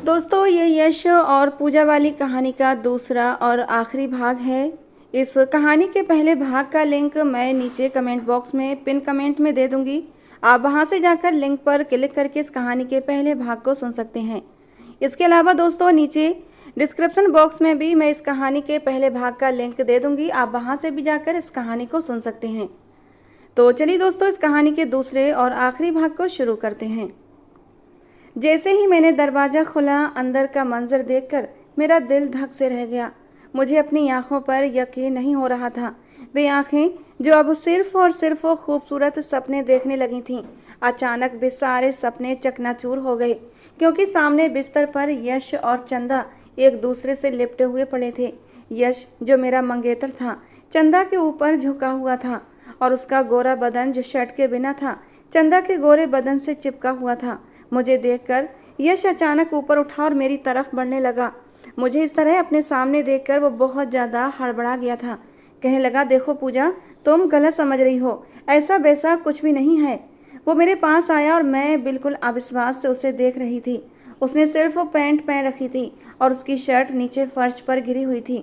दोस्तों, ये यश और पूजा वाली कहानी का दूसरा और आखिरी भाग है। इस कहानी के पहले भाग का लिंक मैं नीचे कमेंट बॉक्स में पिन कमेंट में दे दूंगी। आप वहां से जाकर लिंक पर क्लिक करके इस कहानी के पहले भाग को सुन सकते हैं। इसके अलावा दोस्तों, नीचे डिस्क्रिप्शन बॉक्स में भी मैं इस कहानी के पहले भाग का लिंक दे दूंगी। आप वहां से भी जाकर इस कहानी को सुन सकते हैं। तो चलिए दोस्तों, इस कहानी के दूसरे और आखिरी भाग को शुरू करते हैं। जैसे ही मैंने दरवाज़ा खोला, अंदर का मंजर देखकर मेरा दिल धक से रह गया। मुझे अपनी आंखों पर यकीन नहीं हो रहा था। वे आंखें जो अब सिर्फ और सिर्फ वो खूबसूरत सपने देखने लगी थीं। अचानक वे सारे सपने चकनाचूर हो गए, क्योंकि सामने बिस्तर पर यश और चंदा एक दूसरे से लिपटे हुए पड़े थे। यश जो मेरा मंगेतर था, चंदा के ऊपर झुका हुआ था और उसका गोरा बदन जो शर्ट के बिना था, चंदा के गोरे बदन से चिपका हुआ था। मुझे देखकर यश अचानक ऊपर उठा और मेरी तरफ बढ़ने लगा। मुझे इस तरह अपने सामने देखकर वो बहुत ज़्यादा हड़बड़ा गया था। कहने लगा, देखो पूजा, तुम गलत समझ रही हो, ऐसा वैसा कुछ भी नहीं है। वो मेरे पास आया और मैं बिल्कुल अविश्वास से उसे देख रही थी। उसने सिर्फ वो पैंट पहन रखी थी और उसकी शर्ट नीचे फर्श पर गिरी हुई थी।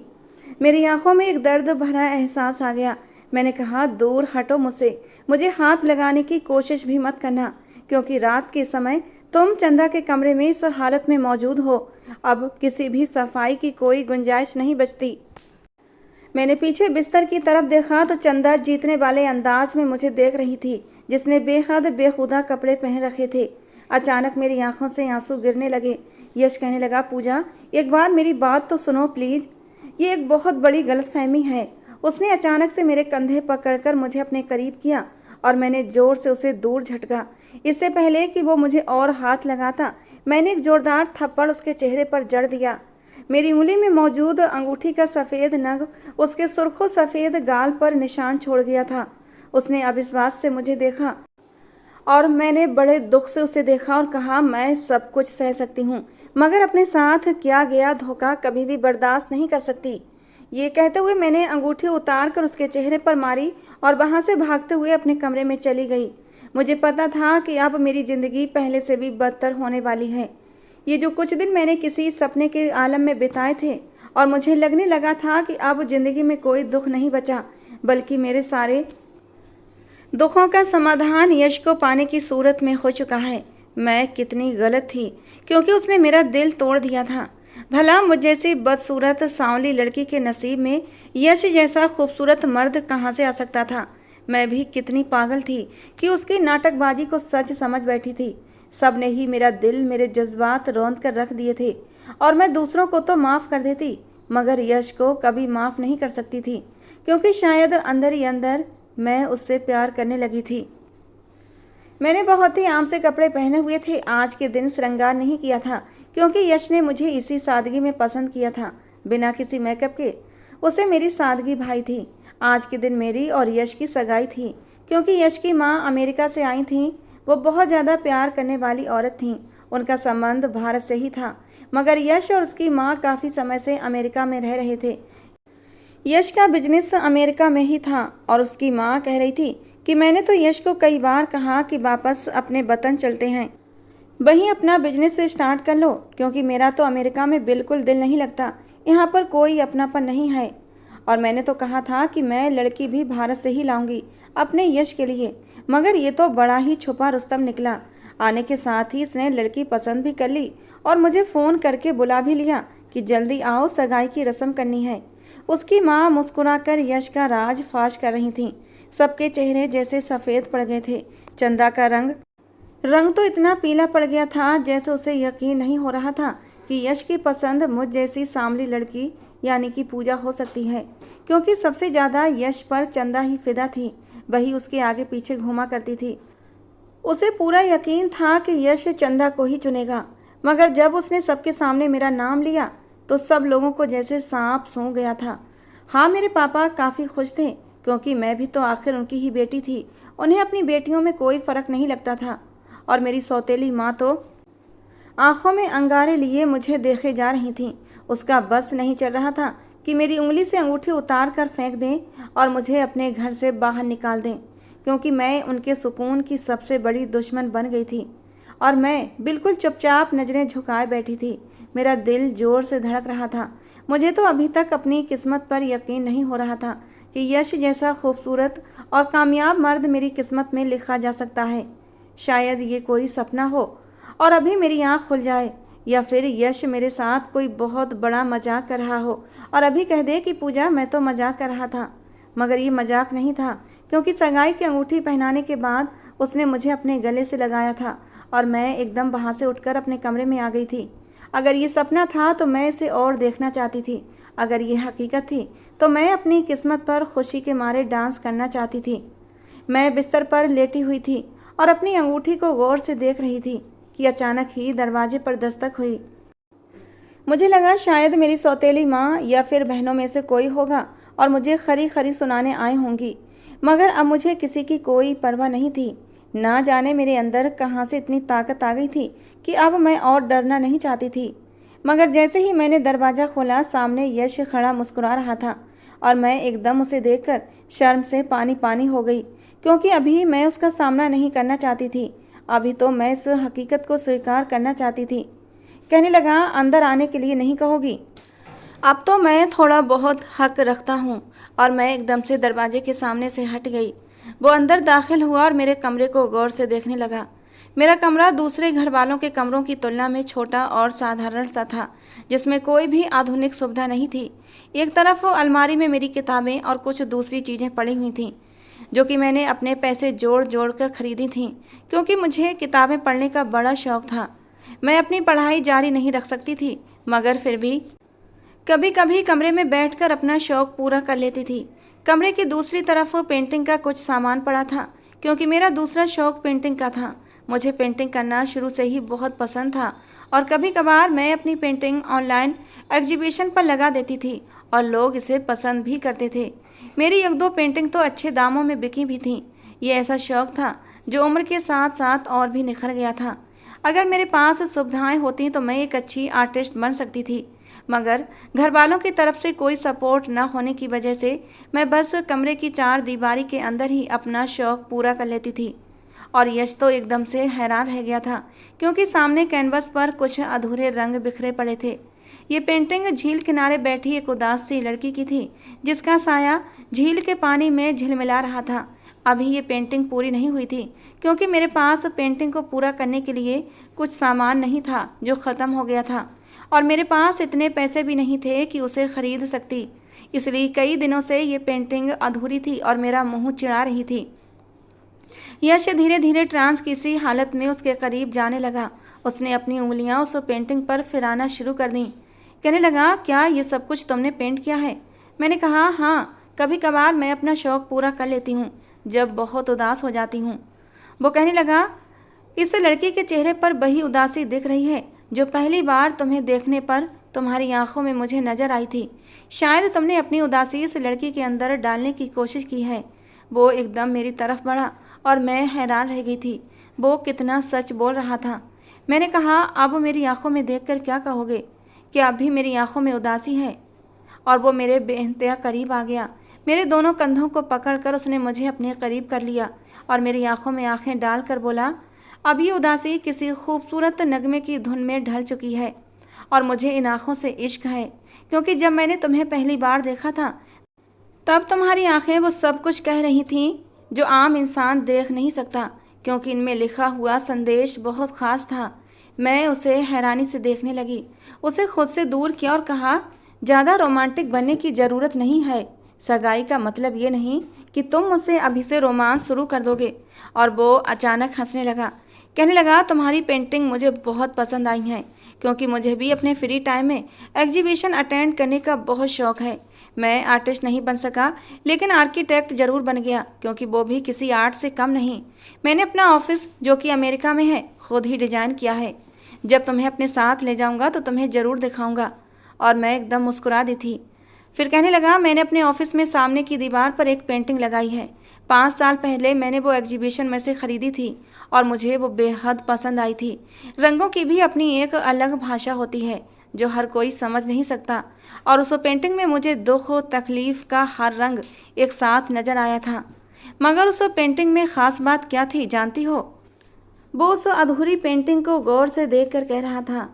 मेरी आंखों में एक दर्द भरा एहसास आ गया। मैंने कहा, दूर हटो मुझसे, मुझे हाथ लगाने की कोशिश भी मत करना, क्योंकि रात के समय तुम चंदा के कमरे में इस हालत में मौजूद हो। अब किसी भी सफाई की कोई गुंजाइश नहीं बचती। मैंने पीछे बिस्तर की तरफ देखा तो चंदा जीतने वाले अंदाज में मुझे देख रही थी, जिसने बेहद बेखुदा कपड़े पहन रखे थे। अचानक मेरी आंखों से आंसू गिरने लगे। यश कहने लगा, पूजा, एक बार मेरी बात तो सुनो प्लीज, ये एक बहुत बड़ी गलतफहमी है। उसने अचानक से मेरे कंधे पकड़कर मुझे अपने करीब किया और मैंने जोर से उसे दूर झटका। इससे पहले कि वो मुझे और हाथ लगाता, मैंने एक जोरदार थप्पड़ उसके चेहरे पर जड़ दिया। मेरी उंगली में मौजूद अंगूठी का सफ़ेद नग उसके सुर्खों सफ़ेद गाल पर निशान छोड़ गया था। उसने अविश्वास से मुझे देखा और मैंने बड़े दुख से उसे देखा और कहा, मैं सब कुछ सह सकती हूँ, मगर अपने साथ किया गया धोखा कभी भी बर्दाश्त नहीं कर सकती। ये कहते हुए मैंने अंगूठी उतार कर उसके चेहरे पर मारी और वहाँ से भागते हुए अपने कमरे में चली गई। मुझे पता था कि अब मेरी ज़िंदगी पहले से भी बदतर होने वाली है। ये जो कुछ दिन मैंने किसी सपने के आलम में बिताए थे और मुझे लगने लगा था कि अब ज़िंदगी में कोई दुख नहीं बचा, बल्कि मेरे सारे दुखों का समाधान यश को पाने की सूरत में हो चुका है। मैं कितनी गलत थी, क्योंकि उसने मेरा दिल तोड़ दिया था। भला मुझ जैसी बदसूरत सांवली लड़की के नसीब में यश जैसा खूबसूरत मर्द कहाँ से आ सकता था। मैं भी कितनी पागल थी कि उसकी नाटकबाजी को सच समझ बैठी थी। सब ने ही मेरा दिल, मेरे जज्बात रौंद कर रख दिए थे और मैं दूसरों को तो माफ़ कर देती, मगर यश को कभी माफ़ नहीं कर सकती थी, क्योंकि शायद अंदर ही अंदर मैं उससे प्यार करने लगी थी। मैंने बहुत ही आम से कपड़े पहने हुए थे। आज के दिन श्रृंगार नहीं किया था, क्योंकि यश ने मुझे इसी सादगी में पसंद किया था, बिना किसी मेकअप के। उसे मेरी सादगी भाई थी। आज के दिन मेरी और यश की सगाई थी, क्योंकि यश की माँ अमेरिका से आई थी। वो बहुत ज़्यादा प्यार करने वाली औरत थी। उनका संबंध भारत से ही था, मगर यश और उसकी माँ काफ़ी समय से अमेरिका में रह रहे थे। यश का बिजनेस अमेरिका में ही था और उसकी माँ कह रही थी कि मैंने तो यश को कई बार कहा कि वापस अपने वतन चलते हैं, वहीं अपना बिजनेस स्टार्ट कर लो, क्योंकि मेरा तो अमेरिका में बिल्कुल दिल नहीं लगता। यहाँ पर कोई अपनापन नहीं है। और मैंने तो कहा था कि मैं लड़की भी भारत से ही लाऊंगी अपने यश के लिए, मगर ये तो बड़ा ही छुपा रुस्तम निकला। आने के साथ ही इसने लड़की पसंद भी कर ली और मुझे फ़ोन करके बुला भी लिया कि जल्दी आओ, सगाई की रस्म करनी है। उसकी माँ मुस्कुराकर यश का राज फाश कर रही थी। सबके चेहरे जैसे सफ़ेद पड़ गए थे। चंदा का रंग तो इतना पीला पड़ गया था जैसे उसे यकीन नहीं हो रहा था कि यश की पसंद मुझ जैसी सांवली लड़की यानी कि पूजा हो सकती है, क्योंकि सबसे ज़्यादा यश पर चंदा ही फिदा थी। वही उसके आगे पीछे घूमा करती थी। उसे पूरा यकीन था कि यश चंदा को ही चुनेगा, मगर जब उसने सबके सामने मेरा नाम लिया तो सब लोगों को जैसे सांप सूंघ गया था। हाँ, मेरे पापा काफ़ी खुश थे, क्योंकि मैं भी तो आखिर उनकी ही बेटी थी। उन्हें अपनी बेटियों में कोई फ़र्क नहीं लगता था। और मेरी सौतेली माँ तो आंखों में अंगारे लिए मुझे देखे जा रही थी। उसका बस नहीं चल रहा था कि मेरी उंगली से अंगूठी उतार कर फेंक दें और मुझे अपने घर से बाहर निकाल दें, क्योंकि मैं उनके सुकून की सबसे बड़ी दुश्मन बन गई थी। और मैं बिल्कुल चुपचाप नज़रें झुकाए बैठी थी। मेरा दिल जोर से धड़क रहा था। मुझे तो अभी तक अपनी किस्मत पर यकीन नहीं हो रहा था कि यश जैसा खूबसूरत और कामयाब मर्द मेरी किस्मत में लिखा जा सकता है। शायद ये कोई सपना हो और अभी मेरी आँख खुल जाए, या फिर यश मेरे साथ कोई बहुत बड़ा मजाक कर रहा हो और अभी कह दे कि पूजा मैं तो मजाक कर रहा था। मगर ये मजाक नहीं था, क्योंकि सगाई की अंगूठी पहनाने के बाद उसने मुझे अपने गले से लगाया था और मैं एकदम वहाँ से उठकर अपने कमरे में आ गई थी। अगर ये सपना था तो मैं इसे और देखना चाहती थी, अगर ये हकीकत थी तो मैं अपनी किस्मत पर खुशी के मारे डांस करना चाहती थी। मैं बिस्तर पर लेटी हुई थी और अपनी अंगूठी को गौर से देख रही थी कि अचानक ही दरवाजे पर दस्तक हुई। मुझे लगा शायद मेरी सौतेली माँ या फिर बहनों में से कोई होगा और मुझे खरी खरी सुनाने आई होंगी, मगर अब मुझे किसी की कोई परवाह नहीं थी। ना जाने मेरे अंदर कहाँ से इतनी ताकत आ गई थी कि अब मैं और डरना नहीं चाहती थी। मगर जैसे ही मैंने दरवाज़ा खोला, सामने यश खड़ा मुस्कुरा रहा था और मैं एकदम उसे देखकर शर्म से पानी पानी हो गई, क्योंकि अभी मैं उसका सामना नहीं करना चाहती थी। अभी तो मैं इस हकीकत को स्वीकार करना चाहती थी। कहने लगा, अंदर आने के लिए नहीं कहोगी? अब तो मैं थोड़ा बहुत हक रखता हूँ। और मैं एकदम से दरवाजे के सामने से हट गई। वो अंदर दाखिल हुआ और मेरे कमरे को गौर से देखने लगा। मेरा कमरा दूसरे घर वालों के कमरों की तुलना में छोटा और साधारण सा था, जिसमें कोई भी आधुनिक सुविधा नहीं थी। एक तरफ अलमारी में मेरी किताबें और कुछ दूसरी चीज़ें पड़ी हुई थीं, जो कि मैंने अपने पैसे जोड़ जोड़ कर खरीदी थीं, क्योंकि मुझे किताबें पढ़ने का बड़ा शौक़ था। मैं अपनी पढ़ाई जारी नहीं रख सकती थी, मगर फिर भी कभी कभी कमरे में बैठकर अपना शौक़ पूरा कर लेती थी। कमरे की दूसरी तरफ पेंटिंग का कुछ सामान पड़ा था, क्योंकि मेरा दूसरा शौक़ पेंटिंग का था। मुझे पेंटिंग करना शुरू से ही बहुत पसंद था और कभी कभार मैं अपनी पेंटिंग ऑनलाइन एग्जीबिशन पर लगा देती थी और लोग इसे पसंद भी करते थे। मेरी एक दो पेंटिंग तो अच्छे दामों में बिकी भी थी। ये ऐसा शौक़ था जो उम्र के साथ साथ और भी निखर गया था। अगर मेरे पास सुविधाएं होती तो मैं एक अच्छी आर्टिस्ट बन सकती थी, मगर घर वालों की तरफ से कोई सपोर्ट न होने की वजह से मैं बस कमरे की चार दीवारी के अंदर ही अपना शौक़ पूरा कर लेती थी। और यश तो एकदम से हैरान रह गया था, क्योंकि सामने कैनवस पर कुछ अधूरे रंग बिखरे पड़े थे। ये पेंटिंग झील किनारे बैठी एक उदास सी लड़की की थी, जिसका साया झील के पानी में झिलमिला रहा था। अभी ये पेंटिंग पूरी नहीं हुई थी, क्योंकि मेरे पास पेंटिंग को पूरा करने के लिए कुछ सामान नहीं था जो ख़त्म हो गया था, और मेरे पास इतने पैसे भी नहीं थे कि उसे खरीद सकती। इसलिए कई दिनों से ये पेंटिंग अधूरी थी और मेरा मुंह चिढ़ा रही थी। यश धीरे धीरे ट्रांस की सी हालत में उसके करीब जाने लगा। उसने अपनी उंगलियां उस पेंटिंग पर फिराना शुरू कर दी। कहने लगा, क्या ये सब कुछ तुमने पेंट किया है? मैंने कहा, हाँ, कभी कभार मैं अपना शौक़ पूरा कर लेती हूँ जब बहुत उदास हो जाती हूँ। वो कहने लगा, इस लड़की के चेहरे पर वही उदासी दिख रही है जो पहली बार तुम्हें देखने पर तुम्हारी आंखों में मुझे नजर आई थी। शायद तुमने अपनी उदासी इस लड़की के अंदर डालने की कोशिश की है। वो एकदम मेरी तरफ बढ़ा और मैं हैरान रह गई थी। वो कितना सच बोल रहा था। मैंने कहा, अब मेरी आंखों में देखकर क्या कहोगे? क्या अभी मेरी आंखों में उदासी है? और वो मेरे बेइंतहा करीब आ गया। मेरे दोनों कंधों को पकड़कर उसने मुझे अपने करीब कर लिया और मेरी आंखों में आंखें डालकर बोला, अब ये उदासी किसी खूबसूरत नगमे की धुन में ढल चुकी है और मुझे इन आँखों से इश्क है, क्योंकि जब मैंने तुम्हें पहली बार देखा था तब तुम्हारी आंखें वो सब कुछ कह रही थीं जो आम इंसान देख नहीं सकता, क्योंकि इनमें लिखा हुआ संदेश बहुत ख़ास था। मैं उसे हैरानी से देखने लगी, उसे खुद से दूर किया और कहा, ज़्यादा रोमांटिक बनने की ज़रूरत नहीं है। सगाई का मतलब ये नहीं कि तुम मुझसे अभी से रोमांस शुरू कर दोगे। और वो अचानक हंसने लगा। कहने लगा, तुम्हारी पेंटिंग मुझे बहुत पसंद आई हैं, क्योंकि मुझे भी अपने फ्री टाइम में एग्जीबिशन अटेंड करने का बहुत शौक़ है। मैं आर्टिस्ट नहीं बन सका, लेकिन आर्किटेक्ट ज़रूर बन गया, क्योंकि वो भी किसी आर्ट से कम नहीं। मैंने अपना ऑफिस, जो कि अमेरिका में है, खुद ही डिज़ाइन किया है। जब तुम्हें अपने साथ ले जाऊंगा तो तुम्हें ज़रूर दिखाऊंगा। और मैं एकदम मुस्कुरा दी थी। फिर कहने लगा, मैंने अपने ऑफिस में सामने की दीवार पर एक पेंटिंग लगाई है। 5 साल पहले मैंने वो एग्जीबिशन में से ख़रीदी थी और मुझे वो बेहद पसंद आई थी। रंगों की भी अपनी एक अलग भाषा होती है जो हर कोई समझ नहीं सकता, और उस पेंटिंग में मुझे दुख और तकलीफ़ का हर रंग एक साथ नज़र आया था। मगर उस पेंटिंग में ख़ास बात क्या थी जानती हो? वो उस अधूरी पेंटिंग को गौर से देखकर कह रहा था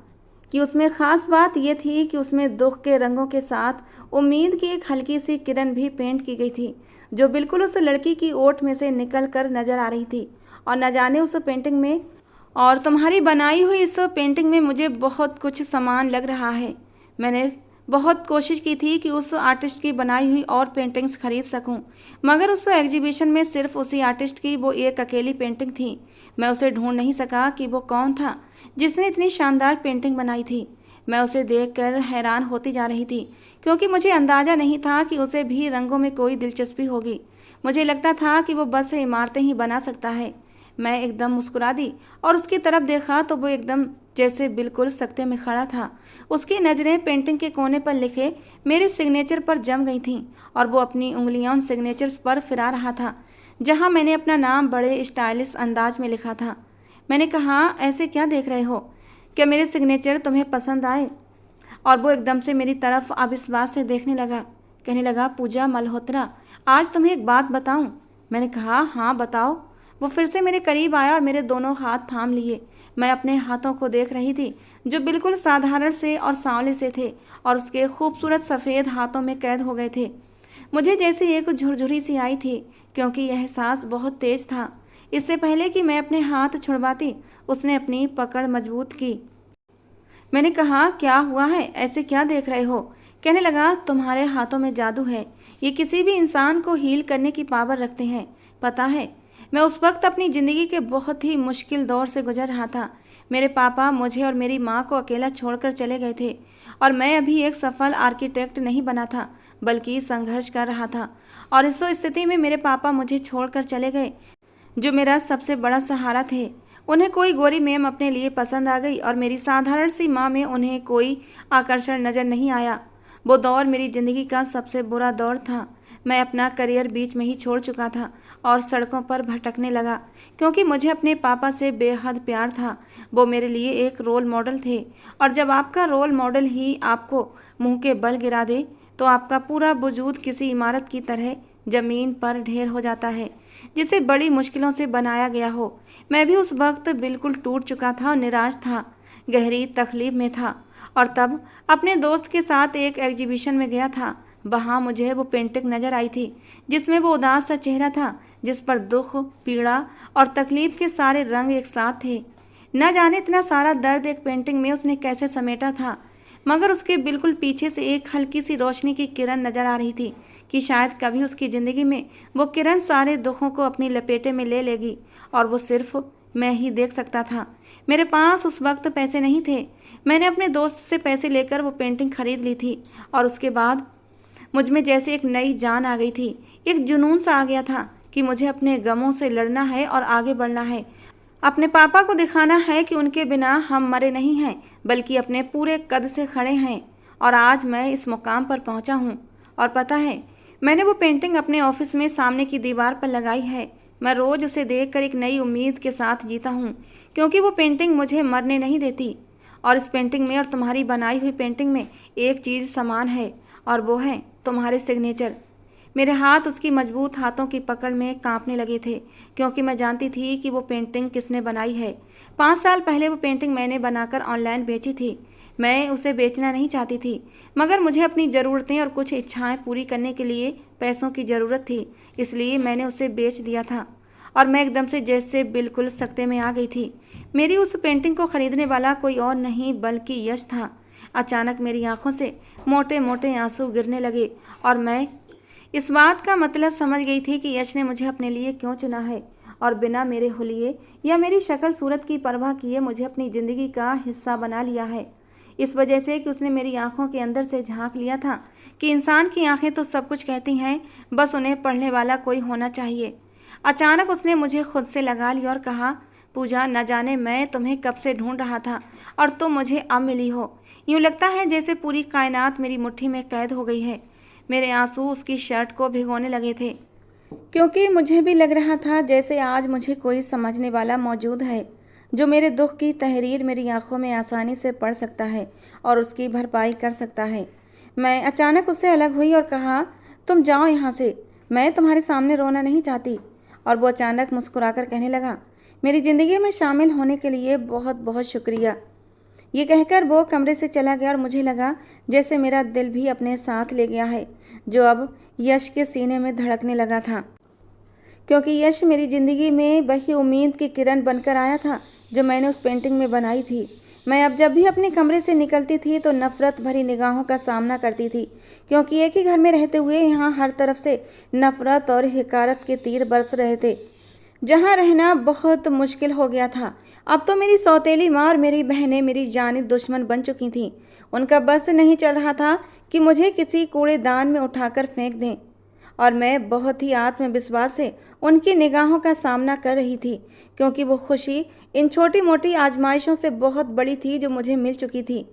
कि उसमें ख़ास बात यह थी कि उसमें दुख के रंगों के साथ उम्मीद की एक हल्की सी किरण भी पेंट की गई थी, जो बिल्कुल उस लड़की की ओट में से निकल कर नजर आ रही थी। और न जाने उस पेंटिंग में और तुम्हारी बनाई हुई इस पेंटिंग में मुझे बहुत कुछ समान लग रहा है। मैंने बहुत कोशिश की थी कि उस आर्टिस्ट की बनाई हुई और पेंटिंग्स खरीद सकूं, मगर उस एग्जीबिशन में सिर्फ उसी आर्टिस्ट की वो एक अकेली पेंटिंग थी। मैं उसे ढूंढ नहीं सका कि वो कौन था जिसने इतनी शानदार पेंटिंग बनाई थी। मैं उसे देखकर हैरान होती जा रही थी, क्योंकि मुझे अंदाज़ा नहीं था कि उसे भी रंगों में कोई दिलचस्पी होगी। मुझे लगता था कि वो बस इमारतें ही बना सकता है। मैं एकदम मुस्कुरा दी और उसकी तरफ देखा तो वो एकदम जैसे बिल्कुल सख्ते में खड़ा था। उसकी नज़रें पेंटिंग के कोने पर लिखे मेरे सिग्नेचर पर जम गई थीं और वो अपनी उंगलियां उन सिग्नेचर्स पर फिरा रहा था जहां मैंने अपना नाम बड़े स्टाइलिश अंदाज में लिखा था। मैंने कहा, ऐसे क्या देख रहे हो? क्या मेरे सिग्नेचर तुम्हें पसंद आए? और वो एकदम से मेरी तरफ अविश्वास से देखने लगा। कहने लगा, पूजा मल्होत्रा, आज तुम्हें एक बात बताऊं? मैंने कहा, हाँ बताओ। वो फिर से मेरे करीब आया और मेरे दोनों हाथ थाम लिए। मैं अपने हाथों को देख रही थी जो बिल्कुल साधारण से और सांवले से थे और उसके खूबसूरत सफ़ेद हाथों में कैद हो गए थे। मुझे जैसे एक झुरझुरी सी आई थी, क्योंकि यह एहसास बहुत तेज था। इससे पहले कि मैं अपने हाथ छुड़वाती, उसने अपनी पकड़ मजबूत की। मैंने कहा, क्या हुआ है? ऐसे क्या देख रहे हो? कहने लगा, तुम्हारे हाथों में जादू है। ये किसी भी इंसान को हील करने की पावर रखते हैं। पता है, मैं उस वक्त अपनी ज़िंदगी के बहुत ही मुश्किल दौर से गुजर रहा था। मेरे पापा मुझे और मेरी माँ को अकेला छोड़कर चले गए थे और मैं अभी एक सफल आर्किटेक्ट नहीं बना था, बल्कि संघर्ष कर रहा था। और इस स्थिति में मेरे पापा मुझे छोड़कर चले गए, जो मेरा सबसे बड़ा सहारा थे। उन्हें कोई गोरी मैम अपने लिए पसंद आ गई और मेरी साधारण सी माँ में उन्हें कोई आकर्षण नज़र नहीं आया। वो दौर मेरी ज़िंदगी का सबसे बुरा दौर था। मैं अपना करियर बीच में ही छोड़ चुका था और सड़कों पर भटकने लगा, क्योंकि मुझे अपने पापा से बेहद प्यार था। वो मेरे लिए एक रोल मॉडल थे, और जब आपका रोल मॉडल ही आपको मुंह के बल गिरा दे तो आपका पूरा वजूद किसी इमारत की तरह ज़मीन पर ढेर हो जाता है, जिसे बड़ी मुश्किलों से बनाया गया हो। मैं भी उस वक्त बिल्कुल टूट चुका था और निराश था, गहरी तकलीफ में था। और तब अपने दोस्त के साथ एक एग्जीबिशन में गया था। वहाँ मुझे वो पेंटिंग नज़र आई थी जिसमें वो उदास सा चेहरा था, जिस पर दुख, पीड़ा और तकलीफ के सारे रंग एक साथ थे। न जाने इतना सारा दर्द एक पेंटिंग में उसने कैसे समेटा था, मगर उसके बिल्कुल पीछे से एक हल्की सी रोशनी की किरण नज़र आ रही थी कि शायद कभी उसकी ज़िंदगी में वो किरण सारे दुखों को अपनी लपेटे में ले लेगी, और वो सिर्फ मैं ही देख सकता था। मेरे पास उस वक्त पैसे नहीं थे। मैंने अपने दोस्त से पैसे लेकर वो पेंटिंग खरीद ली थी, और उसके बाद मुझ में जैसे एक नई जान आ गई थी। एक जुनून सा आ गया था कि मुझे अपने गमों से लड़ना है और आगे बढ़ना है। अपने पापा को दिखाना है कि उनके बिना हम मरे नहीं हैं, बल्कि अपने पूरे कद से खड़े हैं। और आज मैं इस मुकाम पर पहुंचा हूं। और पता है, मैंने वो पेंटिंग अपने ऑफिस में सामने की दीवार पर लगाई है। मैं रोज़ उसे देखकर एक नई उम्मीद के साथ जीता हूँ, क्योंकि वो पेंटिंग मुझे मरने नहीं देती। और इस पेंटिंग में और तुम्हारी बनाई हुई पेंटिंग में एक चीज़ समान है, और वो है तुम्हारे सिग्नेचर। मेरे हाथ उसकी मजबूत हाथों की पकड़ में कांपने लगे थे, क्योंकि मैं जानती थी कि वो पेंटिंग किसने बनाई है। 5 साल पहले वो पेंटिंग मैंने बनाकर ऑनलाइन बेची थी। मैं उसे बेचना नहीं चाहती थी, मगर मुझे अपनी ज़रूरतें और कुछ इच्छाएं पूरी करने के लिए पैसों की ज़रूरत थी, इसलिए मैंने उसे बेच दिया था। और मैं एकदम से जैसे बिल्कुल सकते में आ गई थी। मेरी उस पेंटिंग को ख़रीदने वाला कोई और नहीं बल्कि यश था। अचानक मेरी आंखों से मोटे मोटे आंसू गिरने लगे, और मैं इस बात का मतलब समझ गई थी कि यश ने मुझे अपने लिए क्यों चुना है, और बिना मेरे हुलिये या मेरी शक्ल सूरत की परवाह किए मुझे अपनी ज़िंदगी का हिस्सा बना लिया है। इस वजह से कि उसने मेरी आंखों के अंदर से झांक लिया था कि इंसान की आंखें तो सब कुछ कहती हैं, बस उन्हें पढ़ने वाला कोई होना चाहिए। अचानक उसने मुझे खुद से लगा लिया और कहा, पूजा, न जाने मैं तुम्हें कब से ढूंढ रहा था और तुम मुझे अब मिली हो। यूँ लगता है जैसे पूरी कायनात मेरी मुट्ठी में कैद हो गई है। मेरे आंसू उसकी शर्ट को भिगोने लगे थे, क्योंकि मुझे भी लग रहा था जैसे आज मुझे कोई समझने वाला मौजूद है, जो मेरे दुख की तहरीर मेरी आंखों में आसानी से पढ़ सकता है और उसकी भरपाई कर सकता है। मैं अचानक उससे अलग हुई और कहा, तुम जाओ यहाँ से, मैं तुम्हारे सामने रोना नहीं चाहती। और वो अचानक मुस्कुराकर कहने लगा, मेरी ज़िंदगी में शामिल होने के लिए बहुत बहुत शुक्रिया। ये कहकर वो कमरे से चला गया और मुझे लगा जैसे मेरा दिल भी अपने साथ ले गया है, जो अब यश के सीने में धड़कने लगा था। क्योंकि यश मेरी ज़िंदगी में वही उम्मीद की किरण बनकर आया था जो मैंने उस पेंटिंग में बनाई थी। मैं अब जब भी अपने कमरे से निकलती थी तो नफ़रत भरी निगाहों का सामना करती थी, क्योंकि एक ही घर में रहते हुए यहाँ हर तरफ से नफ़रत और हिकारत के तीर बरस रहे थे, जहाँ रहना बहुत मुश्किल हो गया था। अब तो मेरी सौतेली माँ और मेरी बहनें मेरी जानी दुश्मन बन चुकी थीं। उनका बस नहीं चल रहा था कि मुझे किसी कूड़ेदान में उठाकर फेंक दें, और मैं बहुत ही आत्मविश्वास से उनकी निगाहों का सामना कर रही थी, क्योंकि वो खुशी इन छोटी मोटी आजमाइशों से बहुत बड़ी थी जो मुझे मिल चुकी थी।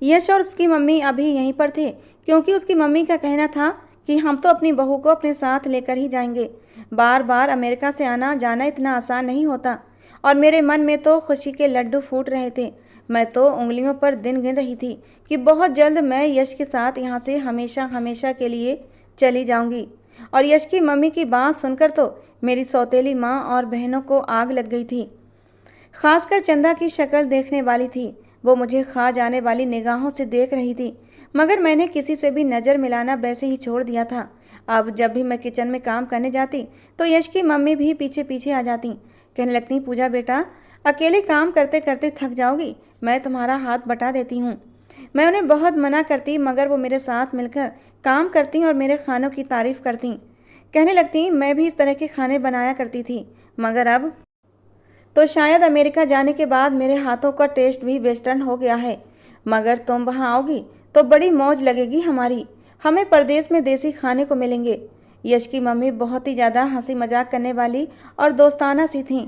यश और उसकी मम्मी अभी यहीं पर थे, क्योंकि उसकी मम्मी का कहना था कि हम तो अपनी बहू को अपने साथ लेकर ही जाएंगे। बार बार अमेरिका से आना जाना इतना आसान नहीं होता, और मेरे मन में तो खुशी के लड्डू फूट रहे थे। मैं तो उंगलियों पर दिन गिन रही थी कि बहुत जल्द मैं यश के साथ यहाँ से हमेशा हमेशा के लिए चली जाऊँगी। और यश की मम्मी की बात सुनकर तो मेरी सौतेली माँ और बहनों को आग लग गई थी। खासकर चंदा की शक्ल देखने वाली थी। वो मुझे खा जाने वाली निगाहों से देख रही थी, मगर मैंने किसी से भी नज़र मिलाना वैसे ही छोड़ दिया था। अब जब भी मैं किचन में काम करने जाती तो यश की मम्मी भी पीछे पीछे आ जाती, कहने लगती, पूजा बेटा अकेले काम करते करते थक जाओगी, मैं तुम्हारा हाथ बटा देती हूँ। मैं उन्हें बहुत मना करती, मगर वो मेरे साथ मिलकर काम करती और मेरे खानों की तारीफ़ करती। कहने लगती मैं भी इस तरह के खाने बनाया करती थी, मगर अब तो शायद अमेरिका जाने के बाद मेरे हाथों का टेस्ट भी वेस्टर्न हो गया है। मगर तुम वहाँ आओगी तो बड़ी मौज लगेगी हमारी, हमें परदेश में देसी खाने को मिलेंगे। यश की मम्मी बहुत ही ज़्यादा हंसी मजाक करने वाली और दोस्ताना सी थीं।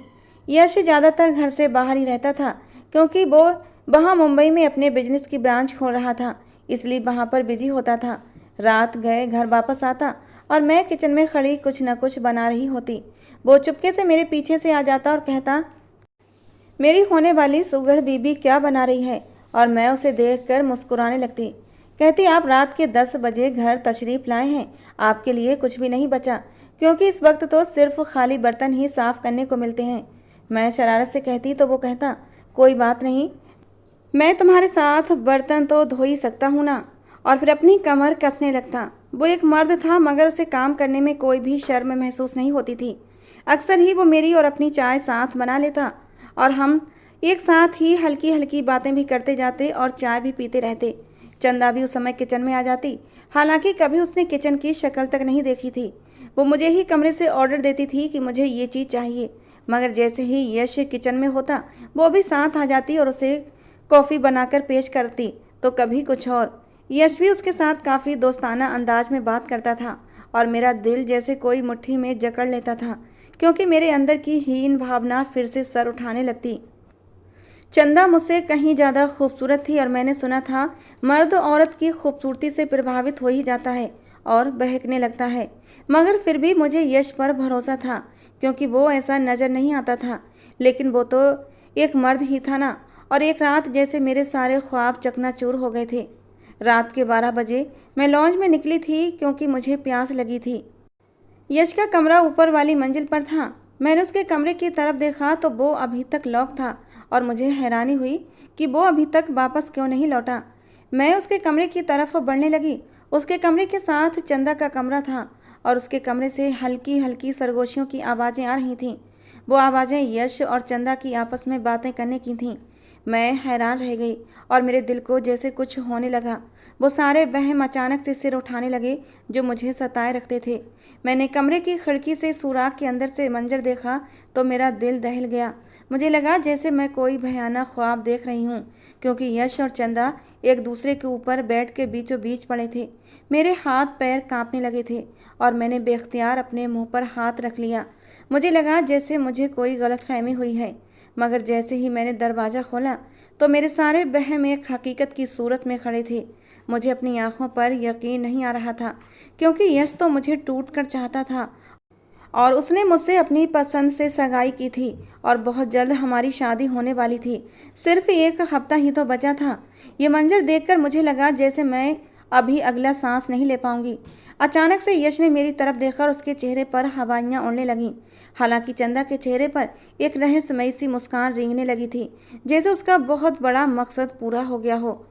यश ज़्यादातर घर से बाहर ही रहता था, क्योंकि वो वहाँ मुंबई में अपने बिजनेस की ब्रांच खोल रहा था, इसलिए वहाँ पर बिजी होता था। रात गए घर वापस आता और मैं किचन में खड़ी कुछ न कुछ बना रही होती। वो चुपके से मेरे पीछे से आ जाता और कहता, मेरी होने वाली सुगढ़ बीबी क्या बना रही है, और मैं उसे देखकर मुस्कुराने लगती। कहती, आप रात के 10 बजे घर तशरीफ़ लाए हैं, आपके लिए कुछ भी नहीं बचा, क्योंकि इस वक्त तो सिर्फ खाली बर्तन ही साफ़ करने को मिलते हैं। मैं शरारत से कहती तो वो कहता, कोई बात नहीं, मैं तुम्हारे साथ बर्तन तो धो ही सकता हूँ ना, और फिर अपनी कमर कसने लगता। वो एक मर्द था, मगर उसे काम करने में कोई भी शर्म महसूस नहीं होती थी। अक्सर ही वो मेरी और अपनी चाय साथ बना लेता, और हम एक साथ ही हल्की हल्की बातें भी करते जाते और चाय भी पीते रहते। चंदा भी उस समय किचन में आ जाती, हालांकि कभी उसने किचन की शक्ल तक नहीं देखी थी। वो मुझे ही कमरे से ऑर्डर देती थी कि मुझे ये चीज़ चाहिए, मगर जैसे ही यश किचन में होता वो भी साथ आ जाती और उसे कॉफ़ी बनाकर पेश करती, तो कभी कुछ और। यश भी उसके साथ काफ़ी दोस्ताना अंदाज में बात करता था, और मेरा दिल जैसे कोई मुट्ठी में जकड़ लेता था, क्योंकि मेरे अंदर की हीन भावना फिर से सर उठाने लगती। चंदा मुझसे कहीं ज़्यादा खूबसूरत थी, और मैंने सुना था मर्द औरत की खूबसूरती से प्रभावित हो ही जाता है और बहकने लगता है। मगर फिर भी मुझे यश पर भरोसा था, क्योंकि वो ऐसा नज़र नहीं आता था, लेकिन वो तो एक मर्द ही था ना। और एक रात जैसे मेरे सारे ख्वाब चकनाचूर हो गए थे। रात के 12 बजे मैं लॉन्ज में निकली थी, क्योंकि मुझे प्यास लगी थी। यश का कमरा ऊपर वाली मंजिल पर था। मैंने उसके कमरे की तरफ देखा तो वो अभी तक लॉक था, और मुझे हैरानी हुई कि वो अभी तक वापस क्यों नहीं लौटा। मैं उसके कमरे की तरफ बढ़ने लगी। उसके कमरे के साथ चंदा का कमरा था, और उसके कमरे से हल्की हल्की सरगोशियों की आवाज़ें आ रही थीं। वो आवाज़ें यश और चंदा की आपस में बातें करने की थीं। मैं हैरान रह गई, और मेरे दिल को जैसे कुछ होने लगा। वो सारे वहम अचानक से सिर उठाने लगे जो मुझे सताए रखते थे। मैंने कमरे की खिड़की से सुराख के अंदर से मंजर देखा तो मेरा दिल दहल गया। मुझे लगा जैसे मैं कोई भयानक ख्वाब देख रही हूँ, क्योंकि यश और चंदा एक दूसरे के ऊपर बेड के बीचों बीच पड़े थे। मेरे हाथ पैर कांपने लगे थे, और मैंने बेख्तियार अपने मुंह पर हाथ रख लिया। मुझे लगा जैसे मुझे कोई गलतफहमी हुई है, मगर जैसे ही मैंने दरवाज़ा खोला तो मेरे सारे वहम एक हकीकत की सूरत में खड़े थे। मुझे अपनी आंखों पर यकीन नहीं आ रहा था, क्योंकि यश तो मुझे टूट कर चाहता था, और उसने मुझसे अपनी पसंद से सगाई की थी, और बहुत जल्द हमारी शादी होने वाली थी। सिर्फ 1 हफ्ता ही तो बचा था। ये मंजर देखकर मुझे लगा जैसे मैं अभी अगला सांस नहीं ले पाऊंगी। अचानक से यश ने मेरी तरफ देखा और उसके चेहरे पर हवाइयाँ उड़ने लगीं। हालांकि चंदा के चेहरे पर एक रहस्यमयी सी मुस्कान रेंगने लगी थी, जैसे उसका बहुत बड़ा मकसद पूरा हो गया हो।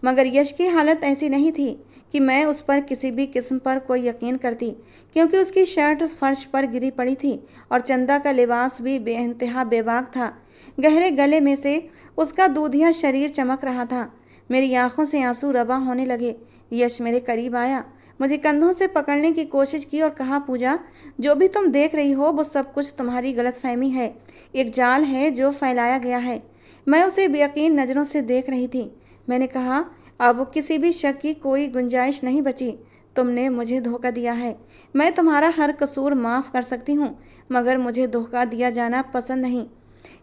मगर यश की हालत ऐसी नहीं थी कि मैं उस पर किसी भी किस्म पर कोई यकीन करती, क्योंकि उसकी शर्ट फर्श पर गिरी पड़ी थी और चंदा का लिबास भी बेइंतहा बेबाक था। गहरे गले में से उसका दूधिया शरीर चमक रहा था। मेरी आंखों से आंसू रवा होने लगे। यश मेरे करीब आया, मुझे कंधों से पकड़ने की कोशिश की और कहा, पूजा, जो भी तुम देख रही हो वो सब कुछ तुम्हारी गलतफहमी है, एक जाल है जो फैलाया गया है। मैं उसे बेयकीन नज़रों से देख रही थी। मैंने कहा, अब किसी भी शक की कोई गुंजाइश नहीं बची। तुमने मुझे धोखा दिया है। मैं तुम्हारा हर कसूर माफ़ कर सकती हूँ, मगर मुझे धोखा दिया जाना पसंद नहीं।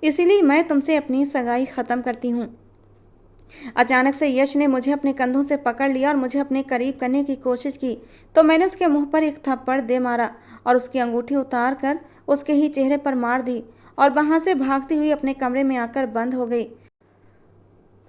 इसीलिए मैं तुमसे अपनी सगाई ख़त्म करती हूँ। अचानक से यश ने मुझे अपने कंधों से पकड़ लिया और मुझे अपने करीब करने की कोशिश की, तो मैंने उसके मुंह पर एक थप्पड़ दे मारा और उसकी अंगूठी उतार कर उसके ही चेहरे पर मार दी और वहां से भागती हुई अपने कमरे में आकर बंद हो गई।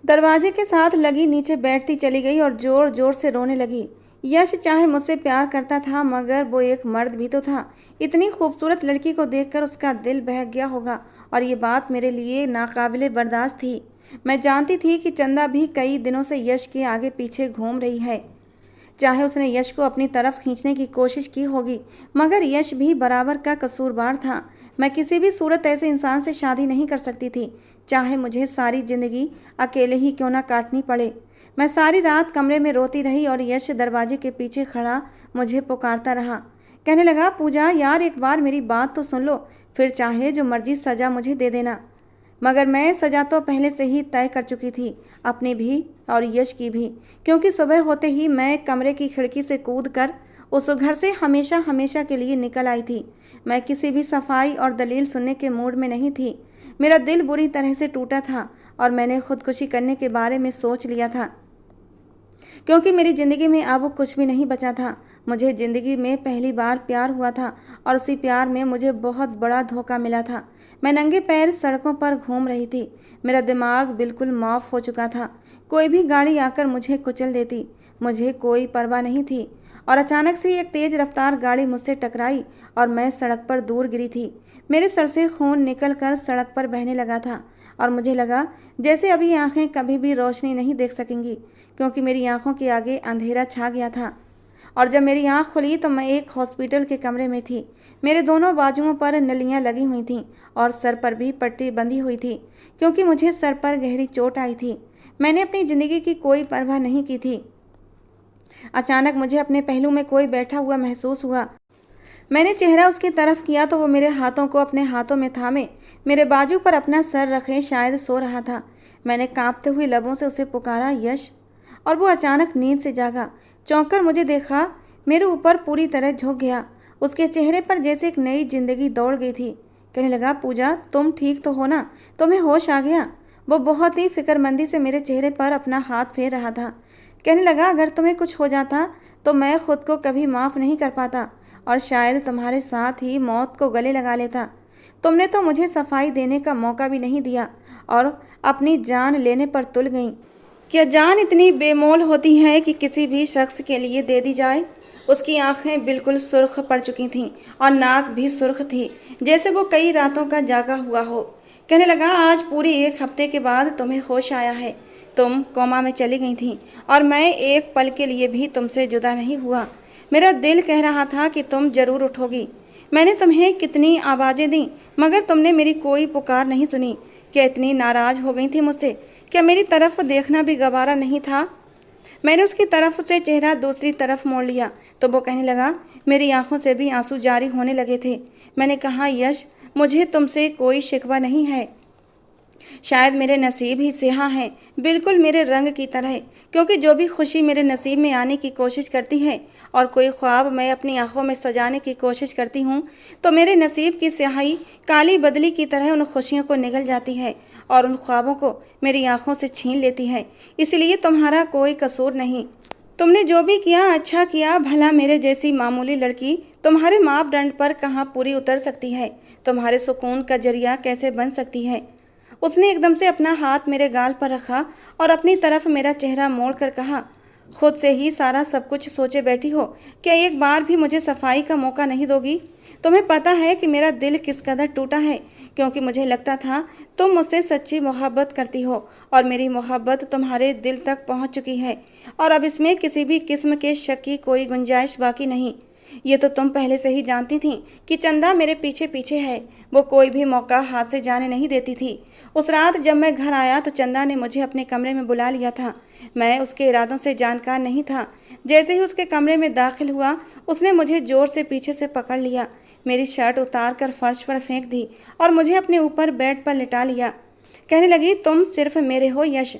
दरवाजे के साथ लगी नीचे बैठती चली गई और जोर जोर से रोने लगी। यश चाहे मुझसे प्यार करता था, मगर वो एक मर्द भी तो था। इतनी खूबसूरत लड़की को देखकर उसका दिल बहक गया होगा और ये बात मेरे लिए नाकाबिले बर्दाश्त थी। मैं जानती थी कि चंदा भी कई दिनों से यश के आगे पीछे घूम रही है। चाहे उसने यश को अपनी तरफ खींचने की कोशिश की होगी, मगर यश भी बराबर का कसूरवार था। मैं किसी भी सूरत ऐसे इंसान से शादी नहीं कर सकती थी, चाहे मुझे सारी जिंदगी अकेले ही क्यों ना काटनी पड़े। मैं सारी रात कमरे में रोती रही और यश दरवाजे के पीछे खड़ा मुझे पुकारता रहा। कहने लगा, पूजा यार, एक बार मेरी बात तो सुन लो, फिर चाहे जो मर्जी सज़ा मुझे दे देना। मगर मैं सज़ा तो पहले से ही तय कर चुकी थी, अपनी भी और यश की भी, क्योंकि सुबह होते ही मैं कमरे की खिड़की से कूद कर उस घर से हमेशा हमेशा के लिए निकल आई थी। मैं किसी भी सफाई और दलील सुनने के मूड में नहीं थी। मेरा दिल बुरी तरह से टूटा था और मैंने खुदकुशी करने के बारे में सोच लिया था, क्योंकि मेरी ज़िंदगी में अब कुछ भी नहीं बचा था। मुझे ज़िंदगी में पहली बार प्यार हुआ था और उसी प्यार में मुझे बहुत बड़ा धोखा मिला था। मैं नंगे पैर सड़कों पर घूम रही थी। मेरा दिमाग बिल्कुल माफ हो चुका था। कोई भी गाड़ी आकर मुझे कुचल देती, मुझे कोई परवाह नहीं थी। और अचानक से एक तेज़ रफ्तार गाड़ी मुझसे टकराई और मैं सड़क पर दूर गिरी थी। मेरे सर से खून निकल कर सड़क पर बहने लगा था और मुझे लगा जैसे अभी आँखें कभी भी रोशनी नहीं देख सकेंगी, क्योंकि मेरी आँखों के आगे अंधेरा छा गया था। और जब मेरी आँख खुली तो मैं एक हॉस्पिटल के कमरे में थी। मेरे दोनों बाजुओं पर नलियाँ लगी हुई थीं और सर पर भी पट्टी बंधी हुई थी, क्योंकि मुझे सर पर गहरी चोट आई थी। मैंने अपनी ज़िंदगी की कोई परवाह नहीं की थी। अचानक मुझे अपने पहलू में कोई बैठा हुआ महसूस हुआ। मैंने चेहरा उसकी तरफ किया तो वो मेरे हाथों को अपने हाथों में थामे मेरे बाजू पर अपना सर रखे शायद सो रहा था। मैंने कांपते हुए लबों से उसे पुकारा, यश, और वो अचानक नींद से जागा। चौंक कर मुझे देखा, मेरे ऊपर पूरी तरह झुक गया। उसके चेहरे पर जैसे एक नई जिंदगी दौड़ गई थी। कहने लगा, पूजा, तुम ठीक तो हो ना? तुम्हें होश आ गया? वो बहुत ही फिक्रमंदी से मेरे चेहरे पर अपना हाथ फेर रहा था। कहने लगा, अगर तुम्हें कुछ हो जाता तो मैं खुद को कभी माफ़ नहीं कर पाता और शायद तुम्हारे साथ ही मौत को गले लगा लेता। तुमने तो मुझे सफाई देने का मौका भी नहीं दिया और अपनी जान लेने पर तुल गई। क्या जान इतनी बेमोल होती है कि किसी भी शख्स के लिए दे दी जाए? उसकी आंखें बिल्कुल सुर्ख पड़ चुकी थीं और नाक भी सुर्ख थी, जैसे वो कई रातों का जागा हुआ हो। कहने लगा, आज पूरी 1 हफ्ते के बाद तुम्हें होश आया है। तुम कोमा में चली गई थी और मैं एक पल के लिए भी तुमसे जुदा नहीं हुआ। मेरा दिल कह रहा था कि तुम जरूर उठोगी। मैंने तुम्हें कितनी आवाज़ें दी, मगर तुमने मेरी कोई पुकार नहीं सुनी। क्या इतनी नाराज़ हो गई थी मुझसे? क्या मेरी तरफ देखना भी गवारा नहीं था? मैंने उसकी तरफ से चेहरा दूसरी तरफ मोड़ लिया तो वो कहने लगा, मेरी आंखों से भी आंसू जारी होने लगे थे। मैंने कहा, यश, मुझे तुमसे कोई शिकवा नहीं है। शायद मेरे नसीब ही स्याह हैं, बिल्कुल मेरे रंग की तरह, क्योंकि जो भी खुशी मेरे नसीब में आने की कोशिश करती है और कोई ख्वाब मैं अपनी आंखों में सजाने की कोशिश करती हूँ, तो मेरे नसीब की स्याही काली बदली की तरह उन खुशियों को निगल जाती है और उन ख्वाबों को मेरी आंखों से छीन लेती है। इसलिए तुम्हारा कोई कसूर नहीं। तुमने जो भी किया अच्छा किया। भला मेरे जैसी मामूली लड़की तुम्हारे मापदंड पर कहाँ पूरी उतर सकती है? तुम्हारे सुकून का जरिया कैसे बन सकती है? उसने एकदम से अपना हाथ मेरे गाल पर रखा और अपनी तरफ मेरा चेहरा मोड़कर कहा, खुद से ही सारा सब कुछ सोचे बैठी हो। क्या एक बार भी मुझे सफाई का मौका नहीं दोगी? तुम्हें पता है कि मेरा दिल किस कदर टूटा है, क्योंकि मुझे लगता था तुम मुझसे सच्ची मोहब्बत करती हो और मेरी मोहब्बत तुम्हारे दिल तक पहुंच चुकी है और अब इसमें किसी भी किस्म के शक की कोई गुंजाइश बाकी नहीं। ये तो तुम पहले से ही जानती थी कि चंदा मेरे पीछे पीछे है। वो कोई भी मौका हाथ से जाने नहीं देती थी। उस रात जब मैं घर आया तो चंदा ने मुझे अपने कमरे में बुला लिया था। मैं उसके इरादों से जानकार नहीं था। जैसे ही उसके कमरे में दाखिल हुआ, उसने मुझे जोर से पीछे से पकड़ लिया, मेरी शर्ट उतार कर फर्श पर फेंक दी और मुझे अपने ऊपर बेड पर लिटा लिया। कहने लगी, तुम सिर्फ मेरे हो यश,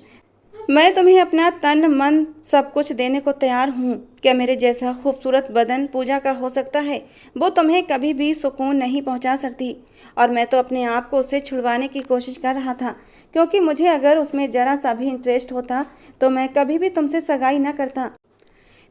मैं तुम्हें अपना तन मन सब कुछ देने को तैयार हूँ। क्या मेरे जैसा खूबसूरत बदन पूजा का हो सकता है? वो तुम्हें कभी भी सुकून नहीं पहुँचा सकती। और मैं तो अपने आप को उससे छुड़वाने की कोशिश कर रहा था, क्योंकि मुझे अगर उसमें जरा सा भी इंटरेस्ट होता तो मैं कभी भी तुमसे सगाई न करता।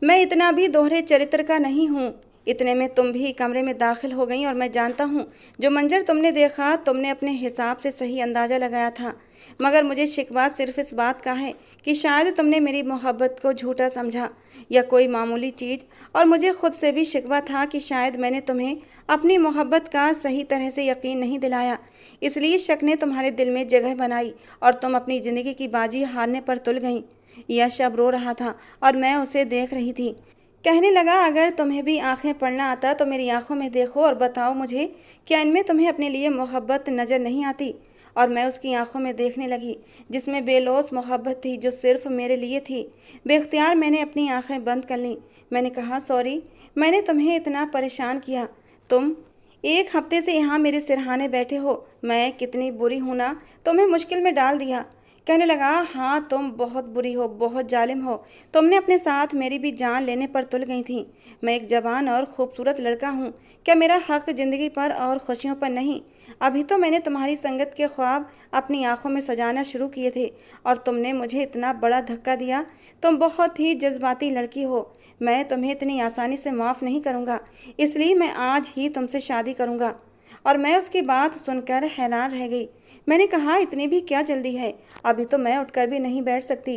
मैं इतना भी दोहरे चरित्र का नहीं हूँ। इतने में तुम भी कमरे में दाखिल हो गई और मैं जानता हूँ जो मंजर तुमने देखा तुमने अपने हिसाब से सही अंदाज़ा लगाया था, मगर मुझे शिकवा सिर्फ इस बात का है कि शायद तुमने मेरी मोहब्बत को झूठा समझा या कोई मामूली चीज़, और मुझे खुद से भी शिकवा था कि शायद मैंने तुम्हें अपनी मोहब्बत का सही तरह से यकीन नहीं दिलाया, इसलिए शक ने तुम्हारे दिल में जगह बनाई और तुम अपनी ज़िंदगी की बाजी हारने पर तुल गई। यश अब रो रहा था और मैं उसे देख रही थी। कहने लगा, अगर तुम्हें भी आंखें पढ़ना आता तो मेरी आंखों में देखो और बताओ मुझे, क्या इनमें तुम्हें अपने लिए मोहब्बत नज़र नहीं आती? और मैं उसकी आंखों में देखने लगी जिसमें बेलौस मोहब्बत थी, जो सिर्फ मेरे लिए थी। बेख्तियार मैंने अपनी आंखें बंद कर लीं। मैंने कहा, सॉरी, मैंने तुम्हें इतना परेशान किया। तुम 1 हफ्ते से यहाँ मेरे सिरहाने बैठे हो। मैं कितनी बुरी हूँ ना, तुम्हें मुश्किल में डाल दिया। कहने लगा, हाँ तुम बहुत बुरी हो, बहुत जालिम हो। तुमने अपने साथ मेरी भी जान लेने पर तुल गई थी। मैं एक जवान और ख़ूबसूरत लड़का हूँ। क्या मेरा हक ज़िंदगी पर और खुशियों पर नहीं? अभी तो मैंने तुम्हारी संगत के ख्वाब अपनी आंखों में सजाना शुरू किए थे और तुमने मुझे इतना बड़ा धक्का दिया। तुम बहुत ही जज्बाती लड़की हो। मैं तुम्हें इतनी आसानी से माफ़ नहीं करूँगा, इसलिए मैं आज ही तुमसे शादी करूँगा। और मैं उसकी बात सुनकर हैरान रह गई। मैंने कहा, इतनी भी क्या जल्दी है? अभी तो मैं उठकर भी नहीं बैठ सकती।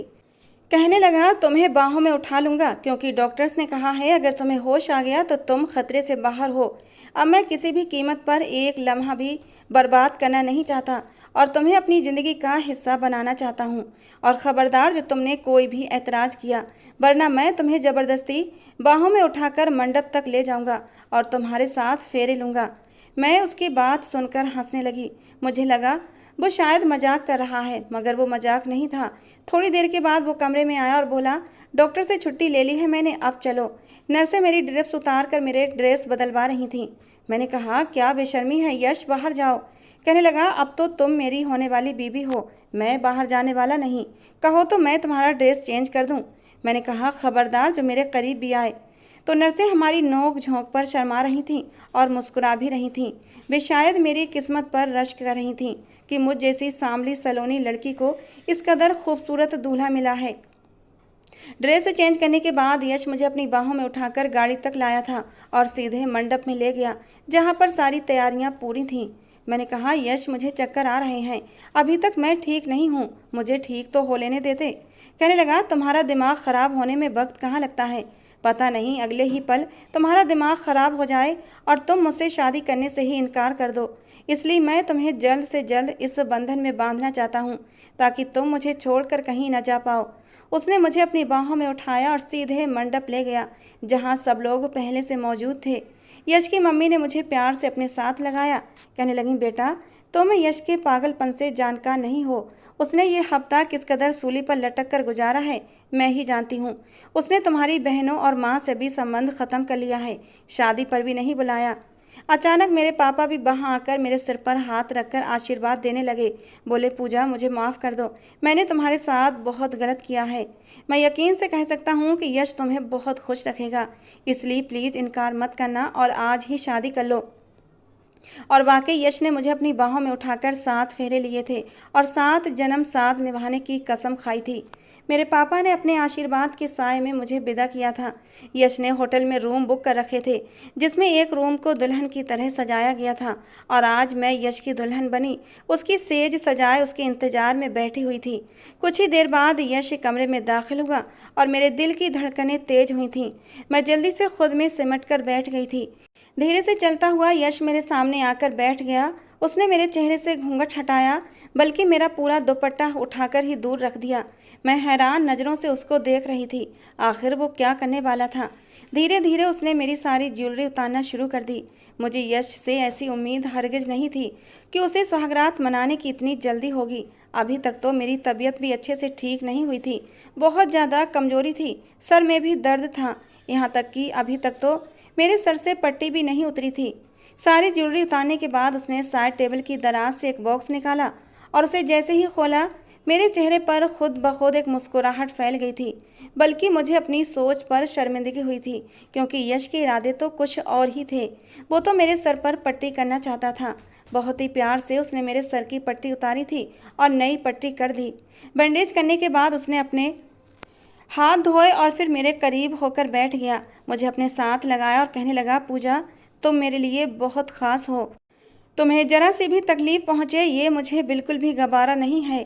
कहने लगा, तुम्हें बाहों में उठा लूँगा, क्योंकि डॉक्टर्स ने कहा है अगर तुम्हें होश आ गया तो तुम खतरे से बाहर हो। अब मैं किसी भी कीमत पर एक लम्हा भी बर्बाद करना नहीं चाहता और तुम्हें अपनी ज़िंदगी का हिस्सा बनाना चाहता हूँ। और ख़बरदार जो तुमने कोई भी एतराज़ किया, वरना मैं तुम्हें ज़बरदस्ती बाहों में उठाकर मंडप तक ले जाऊँगा और तुम्हारे साथ फेरे लूँगा। मैं उसकी बात सुनकर हंसने लगी। मुझे लगा वो शायद मजाक कर रहा है, मगर वो मजाक नहीं था। थोड़ी देर के बाद वो कमरे में आया और बोला, डॉक्टर से छुट्टी ले ली है मैंने, अब चलो। नर्सें मेरी ड्रिप्स उतार कर मेरे ड्रेस बदलवा रही थीं। मैंने कहा, क्या बेशर्मी है यश, बाहर जाओ। कहने लगा, अब तो तुम मेरी होने वाली बीबी हो, मैं बाहर जाने वाला नहीं। कहो तो मैं तुम्हारा ड्रेस चेंज कर दूँ। मैंने कहा, खबरदार जो मेरे करीब भी आए। तो नर्सें हमारी नोक झोंक पर शर्मा रही थीं और मुस्कुरा भी रही थीं। वे शायद मेरी किस्मत पर रश्क कर रही थीं कि मुझ जैसी सांवली सलोनी लड़की को इस कदर खूबसूरत दूल्हा मिला है। ड्रेस चेंज करने के बाद यश मुझे अपनी बाहों में उठाकर गाड़ी तक लाया था और सीधे मंडप में ले गया, जहाँ पर सारी तैयारियाँ पूरी थीं। मैंने कहा, यश मुझे चक्कर आ रहे हैं, अभी तक मैं ठीक नहीं हूँ, मुझे ठीक तो हो लेने देते। कहने लगा, तुम्हारा दिमाग ख़राब होने में वक्त कहाँ लगता है? पता नहीं अगले ही पल तुम्हारा दिमाग ख़राब हो जाए और तुम मुझसे शादी करने से ही इनकार कर दो। इसलिए मैं तुम्हें जल्द से जल्द इस बंधन में बांधना चाहता हूँ, ताकि तुम मुझे छोड़कर कहीं न जा पाओ। उसने मुझे अपनी बाहों में उठाया और सीधे मंडप ले गया, जहाँ सब लोग पहले से मौजूद थे। यश की मम्मी ने मुझे प्यार से अपने साथ लगाया। कहने लगी, बेटा तुम यश के पागलपन से जानकार नहीं हो। उसने ये हफ्ता किस कदर सूली पर लटक कर गुजारा है मैं ही जानती हूँ। उसने तुम्हारी बहनों और माँ से भी संबंध ख़त्म कर लिया है, शादी पर भी नहीं बुलाया। अचानक मेरे पापा भी वहाँ आकर मेरे सिर पर हाथ रखकर आशीर्वाद देने लगे। बोले, पूजा मुझे माफ़ कर दो, मैंने तुम्हारे साथ बहुत गलत किया है। मैं यकीन से कह सकता हूँ कि यश तुम्हें बहुत खुश रखेगा, इसलिए प्लीज़ इनकार मत करना और आज ही शादी कर लो। और वाकई यश ने मुझे अपनी बाहों में उठाकर 7 फेरे लिए थे और 7 जन्म साथ निभाने की कसम खाई थी। मेरे पापा ने अपने आशीर्वाद के साए में मुझे विदा किया था। यश ने होटल में रूम बुक कर रखे थे, जिसमें एक रूम को दुल्हन की तरह सजाया गया था, और आज मैं यश की दुल्हन बनी उसकी सेज सजाए उसके इंतजार में बैठी हुई थी। कुछ ही देर बाद यश कमरे में दाखिल हुआ और मेरे दिल की धड़कनें तेज हुई थीं। मैं जल्दी से खुद में सिमट कर बैठ गई थी। धीरे से चलता हुआ यश मेरे सामने आकर बैठ गया। उसने मेरे चेहरे से घूंघट हटाया, बल्कि मेरा पूरा दुपट्टा उठाकर ही दूर रख दिया। मैं हैरान नज़रों से उसको देख रही थी। आखिर वो क्या करने वाला था। धीरे धीरे उसने मेरी सारी ज्वेलरी उतारना शुरू कर दी। मुझे यश से ऐसी उम्मीद हरगिज नहीं थी कि उसे सुहागरात मनाने की इतनी जल्दी होगी। अभी तक तो मेरी तबीयत भी अच्छे से ठीक नहीं हुई थी। बहुत ज़्यादा कमजोरी थी, सर में भी दर्द था। यहाँ तक कि अभी तक तो मेरे सर से पट्टी भी नहीं उतरी थी। सारी ज्वेलरी उतारने के बाद उसने साइड टेबल की दराज से एक बॉक्स निकाला और उसे जैसे ही खोला, मेरे चेहरे पर खुद ब खुद एक मुस्कुराहट फैल गई थी। बल्कि मुझे अपनी सोच पर शर्मिंदगी हुई थी, क्योंकि यश के इरादे तो कुछ और ही थे। वो तो मेरे सर पर पट्टी करना चाहता था। बहुत ही प्यार से उसने मेरे सर की पट्टी उतारी थी और नई पट्टी कर दी। बैंडेज करने के बाद उसने अपने हाथ धोए और फिर मेरे करीब होकर बैठ गया। मुझे अपने साथ लगाया और कहने लगा, पूजा, तुम मेरे लिए बहुत ख़ास हो। तुम्हें जरा सी भी तकलीफ़ पहुँचे ये मुझे बिल्कुल भी गवारा नहीं है।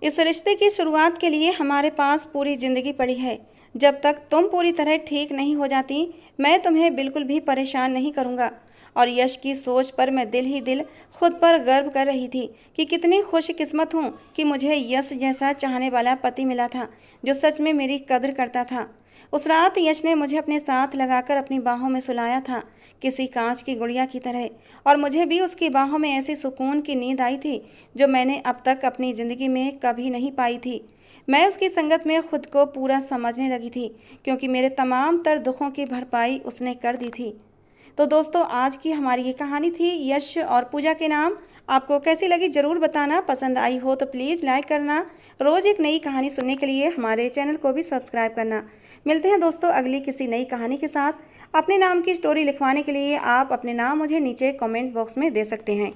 इस रिश्ते की शुरुआत के लिए हमारे पास पूरी ज़िंदगी पड़ी है। जब तक तुम पूरी तरह ठीक नहीं हो जाती, मैं तुम्हें बिल्कुल भी परेशान नहीं करूँगा। और यश की सोच पर मैं दिल ही दिल खुद पर गर्व कर रही थी कि कितनी खुशकिस्मत हूँ कि मुझे यश जैसा चाहने वाला पति मिला था, जो सच में मेरी कदर करता था। उस रात यश ने मुझे अपने साथ लगाकर अपनी बाहों में सुलाया था, किसी कांच की गुड़िया की तरह, और मुझे भी उसकी बाहों में ऐसी सुकून की नींद आई थी जो मैंने अब तक अपनी ज़िंदगी में कभी नहीं पाई थी। मैं उसकी संगत में खुद को पूरा समझने लगी थी, क्योंकि मेरे तमाम तर दुखों की भरपाई उसने कर दी थी। तो दोस्तों, आज की हमारी ये कहानी थी यश और पूजा के नाम। आपको कैसी लगी ज़रूर बताना। पसंद आई हो तो प्लीज़ लाइक करना। रोज़ एक नई कहानी सुनने के लिए हमारे चैनल को भी सब्सक्राइब करना। मिलते हैं दोस्तों अगली किसी नई कहानी के साथ। अपने नाम की स्टोरी लिखवाने के लिए आप अपने नाम मुझे नीचे कमेंट बॉक्स में दे सकते हैं।